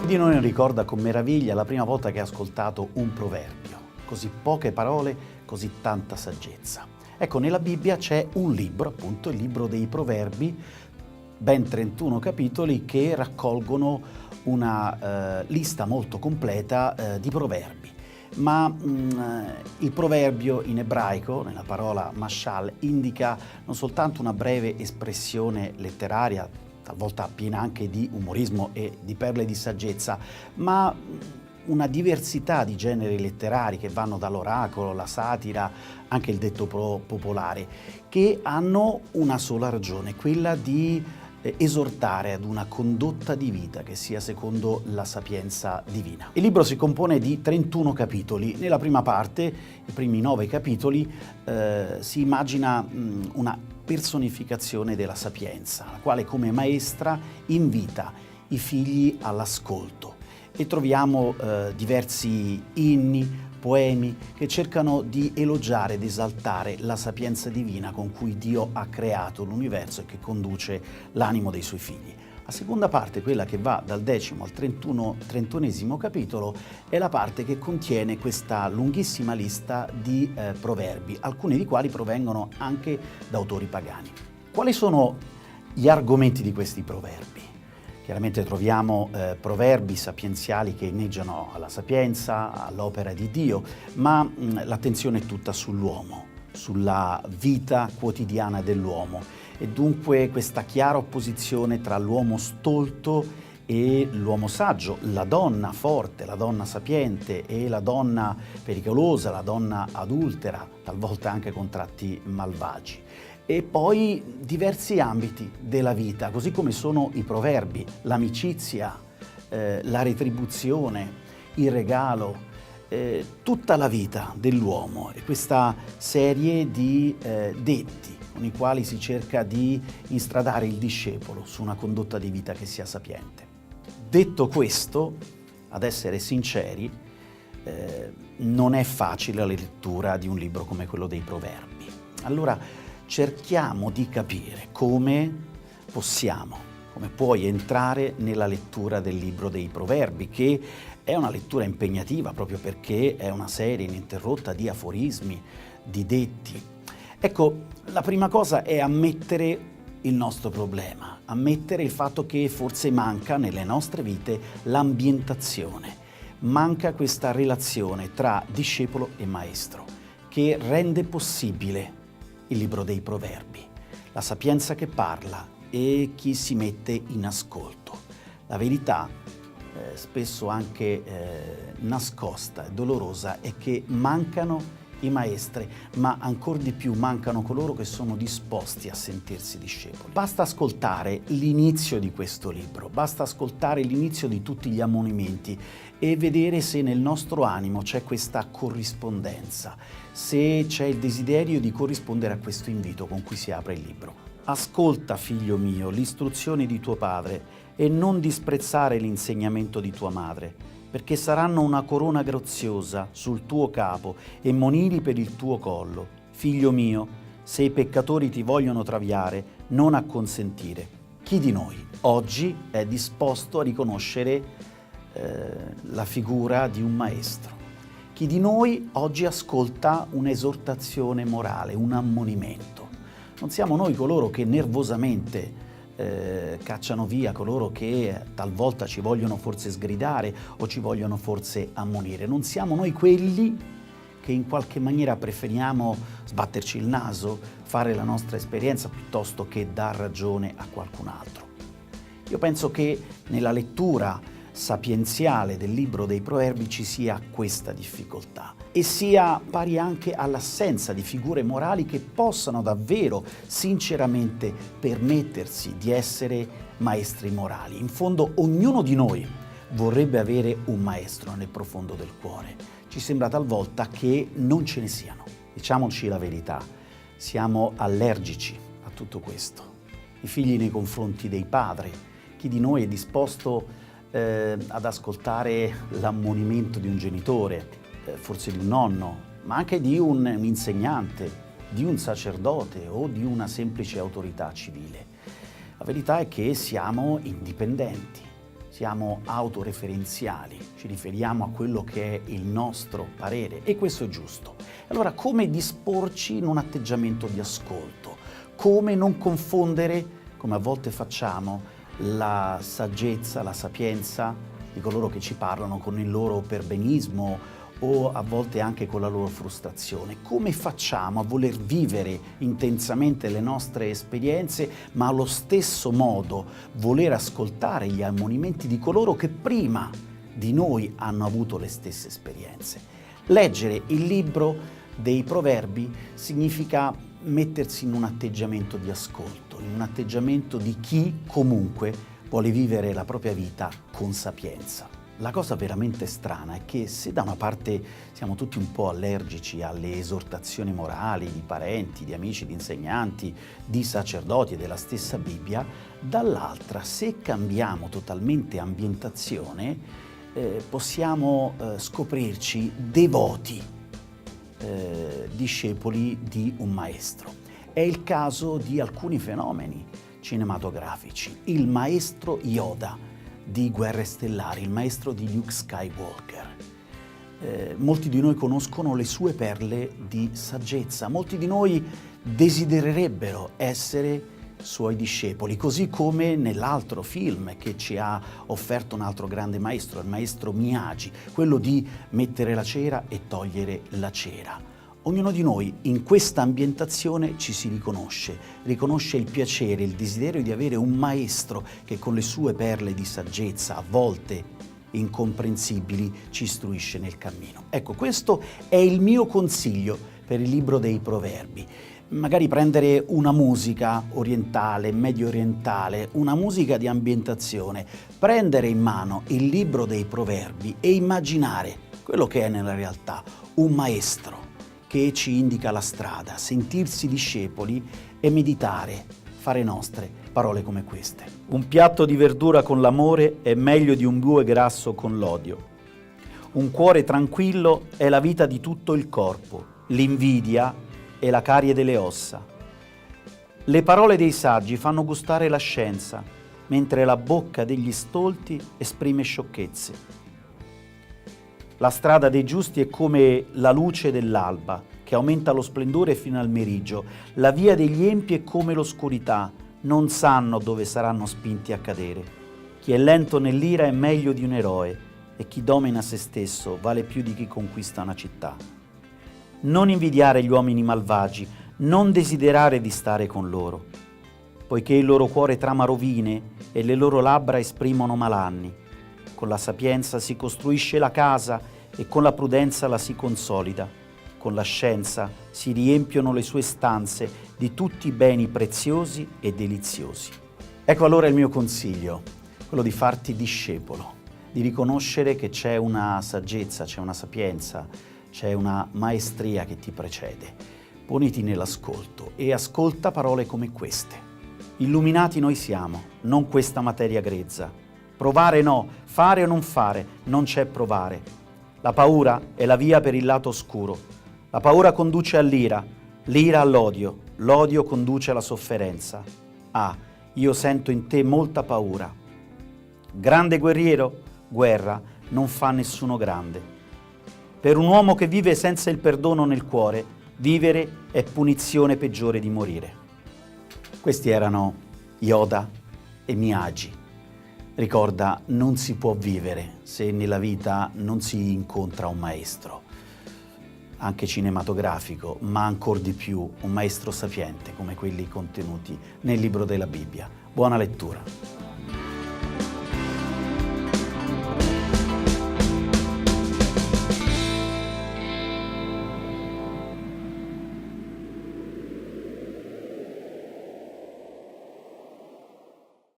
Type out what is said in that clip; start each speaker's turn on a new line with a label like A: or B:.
A: Chi di noi non ricorda con meraviglia la prima volta che ha ascoltato un proverbio? Così poche parole, così tanta saggezza. Ecco, nella Bibbia c'è un libro, appunto il libro dei proverbi, ben 31 capitoli che raccolgono una lista molto completa di proverbi. Ma il proverbio in ebraico, nella parola mashal, indica non soltanto una breve espressione letteraria, talvolta piena anche di umorismo e di perle di saggezza, ma una diversità di generi letterari che vanno dall'oracolo, la satira, anche il detto popolare, che hanno una sola ragione, quella di esortare ad una condotta di vita che sia secondo la sapienza divina. Il libro si compone di 31 capitoli. Nella prima parte, i primi 9 capitoli, si immagina una personificazione della sapienza, la quale come maestra invita i figli all'ascolto. E troviamo diversi inni, poemi che cercano di elogiare ed esaltare la sapienza divina con cui Dio ha creato l'universo e che conduce l'animo dei suoi figli. La seconda parte, quella che va dal 10° al 31° capitolo, è la parte che contiene questa lunghissima lista di proverbi, alcuni dei quali provengono anche da autori pagani. Quali sono gli argomenti di questi proverbi? Chiaramente troviamo proverbi sapienziali che inneggiano alla sapienza, all'opera di Dio, ma l'attenzione è tutta sull'uomo, sulla vita quotidiana dell'uomo e dunque questa chiara opposizione tra l'uomo stolto e l'uomo saggio, la donna forte, la donna sapiente e la donna pericolosa, la donna adultera, talvolta anche con tratti malvagi. E poi diversi ambiti della vita, così come sono i proverbi, l'amicizia, la retribuzione, il regalo, tutta la vita dell'uomo e questa serie di detti con i quali si cerca di instradare il discepolo su una condotta di vita che sia sapiente. Detto questo, ad essere sinceri, non è facile la lettura di un libro come quello dei proverbi. Allora, cerchiamo di capire come puoi entrare nella lettura del libro dei proverbi, che è una lettura impegnativa proprio perché è una serie ininterrotta di aforismi, di detti. Ecco, la prima cosa è ammettere il nostro problema, ammettere il fatto che forse manca nelle nostre vite l'ambientazione, manca questa relazione tra discepolo e maestro che rende possibile il libro dei proverbi, la sapienza che parla e chi si mette in ascolto. La verità, spesso anche nascosta e dolorosa, è che mancano i maestri, ma ancor di più mancano coloro che sono disposti a sentirsi discepoli. Basta ascoltare l'inizio di questo libro, basta ascoltare l'inizio di tutti gli ammonimenti e vedere se nel nostro animo c'è questa corrispondenza, se c'è il desiderio di corrispondere a questo invito con cui si apre il libro. Ascolta, figlio mio, l'istruzione di tuo padre e non disprezzare l'insegnamento di tua madre, perché saranno una corona graziosa sul tuo capo e monili per il tuo collo. Figlio mio, se i peccatori ti vogliono traviare, non acconsentire. Chi di noi oggi è disposto a riconoscere la figura di un maestro? Chi di noi oggi ascolta un'esortazione morale, un ammonimento? Non siamo noi coloro che nervosamente cacciano via, coloro che talvolta ci vogliono forse sgridare o ci vogliono forse ammonire. Non siamo noi quelli che in qualche maniera preferiamo sbatterci il naso, fare la nostra esperienza piuttosto che dar ragione a qualcun altro. Io penso che nella lettura sapienziale del libro dei proverbi ci sia questa difficoltà e sia pari anche all'assenza di figure morali che possano davvero sinceramente permettersi di essere maestri morali. In fondo ognuno di noi vorrebbe avere un maestro nel profondo del cuore. Ci sembra talvolta che non ce ne siano. Diciamoci la verità, siamo allergici a tutto questo. I figli nei confronti dei padri, chi di noi è disposto ad ascoltare l'ammonimento di un genitore, forse di un nonno, ma anche di un insegnante, di un sacerdote o di una semplice autorità civile. La verità è che siamo indipendenti, siamo autoreferenziali, ci riferiamo a quello che è il nostro parere e questo è giusto. Allora, come disporci in un atteggiamento di ascolto? Come non confondere, come a volte facciamo, la saggezza, la sapienza di coloro che ci parlano con il loro perbenismo o a volte anche con la loro frustrazione? Come facciamo a voler vivere intensamente le nostre esperienze, ma allo stesso modo voler ascoltare gli ammonimenti di coloro che prima di noi hanno avuto le stesse esperienze? Leggere il libro dei Proverbi significa mettersi in un atteggiamento di ascolto, in un atteggiamento di chi comunque vuole vivere la propria vita con sapienza. La cosa veramente strana è che se da una parte siamo tutti un po' allergici alle esortazioni morali di parenti, di amici, di insegnanti, di sacerdoti e della stessa Bibbia, dall'altra, se cambiamo totalmente ambientazione, possiamo scoprirci devoti, discepoli di un maestro. È il caso di alcuni fenomeni cinematografici. Il maestro Yoda di Guerre Stellari, il maestro di Luke Skywalker. Molti di noi conoscono le sue perle di saggezza, molti di noi desidererebbero essere suoi discepoli, così come nell'altro film che ci ha offerto un altro grande maestro, il maestro Miyagi, quello di mettere la cera e togliere la cera. Ognuno di noi in questa ambientazione ci si riconosce il piacere, il desiderio di avere un maestro che con le sue perle di saggezza, a volte incomprensibili, ci istruisce nel cammino. Ecco, questo è il mio consiglio per il libro dei Proverbi. Magari prendere una musica orientale, medio orientale, una musica di ambientazione, prendere in mano il libro dei Proverbi e immaginare quello che è nella realtà, un maestro che ci indica la strada, sentirsi discepoli e meditare, fare nostre parole come queste. Un piatto di verdura con l'amore è meglio di un bue grasso con l'odio. Un cuore tranquillo è la vita di tutto il corpo, l'invidia è la carie delle ossa. Le parole dei saggi fanno gustare la scienza, mentre la bocca degli stolti esprime sciocchezze. La strada dei giusti è come la luce dell'alba, che aumenta lo splendore fino al meriggio. La via degli empi è come l'oscurità, non sanno dove saranno spinti a cadere. Chi è lento nell'ira è meglio di un eroe, e chi domina se stesso vale più di chi conquista una città. Non invidiare gli uomini malvagi, non desiderare di stare con loro, poiché il loro cuore trama rovine e le loro labbra esprimono malanni. Con la sapienza si costruisce la casa e con la prudenza la si consolida. Con la scienza si riempiono le sue stanze di tutti i beni preziosi e deliziosi. Ecco allora il mio consiglio, quello di farti discepolo, di riconoscere che c'è una saggezza, c'è una sapienza, c'è una maestria che ti precede. Poniti nell'ascolto e ascolta parole come queste. Illuminati noi siamo, non questa materia grezza. Provare no, fare o non fare, non c'è provare. La paura è la via per il lato oscuro. La paura conduce all'ira, l'ira all'odio, l'odio conduce alla sofferenza. Ah, io sento in te molta paura. Grande guerriero, guerra non fa nessuno grande. Per un uomo che vive senza il perdono nel cuore, vivere è punizione peggiore di morire. Questi erano Yoda e Miyagi. Ricorda, non si può vivere se nella vita non si incontra un maestro, anche cinematografico, ma ancor di più un maestro sapiente come quelli contenuti nel libro della Bibbia. Buona lettura.